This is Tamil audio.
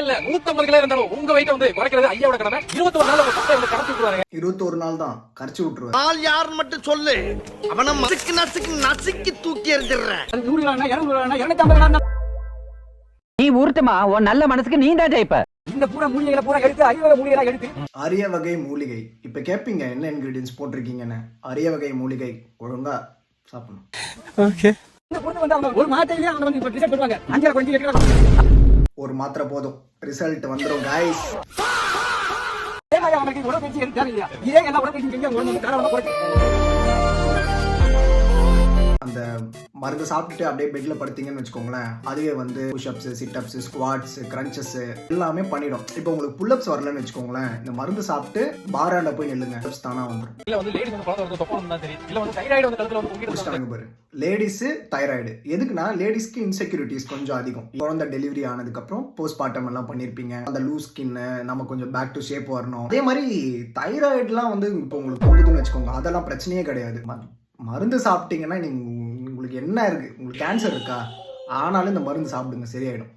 இல்ல 150 கிலோ இருந்தாலும் உங்க வெயிட் வந்து குறைக்கிறது ஐயாவோட கடமை. 21 நாள் உங்க சட்டை வந்து கரைச்சு விட்டுருவாங்க. 21 நாள் தான் கரைச்சு விட்டுருவாரு. ஆள் யாருன்னு மட்டும் சொல்லு, அவனை மசுக்கு நசுக்கு நசுக்கி தூக்கி எறிஞ்சிடுறேன். 100 கிலோ 200 கிலோ 250 கிலோ நீ ஊர்த்தமா உன் நல்ல மனசுக்கு நீ தான் ஜெயிப்ப. இந்த பூரா மூலிகைகளை பூரா எடுத்து அரிய மூலிகைகளை எடுத்து அரிய வகை மூலிகை. இப்ப கேட்பீங்க என்ன இன்கிரீடியன்ஸ் போட்டிருக்கீங்கன்னு. அரிய வகை மூலிகை ஒழுங்கா சாப்பிடணும். ஓகே. இந்த பொண்ணு வந்து அவங்க ஒரு மாத்திரையிலே அவங்க வந்து இப்ப ரிசல்ட் பண்ணுவாங்க. 5 கொஞ்சம் எடுக்கலாம். ஒரு மாத்திரை போதும், ரிசல்ட் வந்துரும் गाइस. ஏமாயா அவங்களுக்கு உடற்பயிற்சி எடுத்து தேவையில்லையா? இதே எல்லா உடற்பயிற்சி செஞ்சு அவங்க வந்து காரணமா குறைச்சு அந்த மருந்து சாப்பிட்டுட்டு அப்படியே பெட்ல படுத்தீங்கன்னு வச்சுக்கோங்களேன், அதுவே வந்து புஷ்அப்ஸ், சிட்அப்ஸ், ஸ்குவாட்ஸ், கிரன்ச்சஸ் எல்லாமே பண்ணிடும். இப்போ உங்களுக்கு புல்அப்ஸ் வரலன்னு வச்சுக்கோங்களேன், இந்த மருந்து சாப்பிட்டு பாராண்ட போய் நில்லுங்க, புல்அப்ஸ் தானா வந்துடும். இல்ல வந்து லேடிஸ் வந்து குழந்தை வந்து தொப்பை தான் தெரியும். இல்ல வந்து தைராய்டு வந்து கழுத்துல வந்து புடிச்சிட்டாங்க பாரு. லேடிஸ் தைராய்டு எதுக்குன்னா, லேடிஸ்க்கு இன்செக்யூரிட்டிஸ் கொஞ்சம் அதிகம். குழந்தை டெலிவரி ஆனதுக்கு அப்புறம் போஸ்ட்மார்ட்டம் எல்லாம் பண்ணிருப்பீங்க, அந்த லூஸ் ஸ்கின் நம்ம கொஞ்சம் பேக் டு ஷேப் வரணும். அதே மாதிரி தைராய்டுலாம் வந்து இப்போ உங்களுக்கு தோணுதுன்னு வச்சுக்கோங்க, அதெல்லாம் பிரச்சனையே கிடையாது. மருந்து சாப்பிட்டீங்கன்னா நீங்க உங்களுக்கு என்ன இருக்கு, உங்களுக்கு கேன்சர் இருக்கா, ஆனாலும் இந்த மருந்து சாப்பிடுங்க, சரியாயிடும்.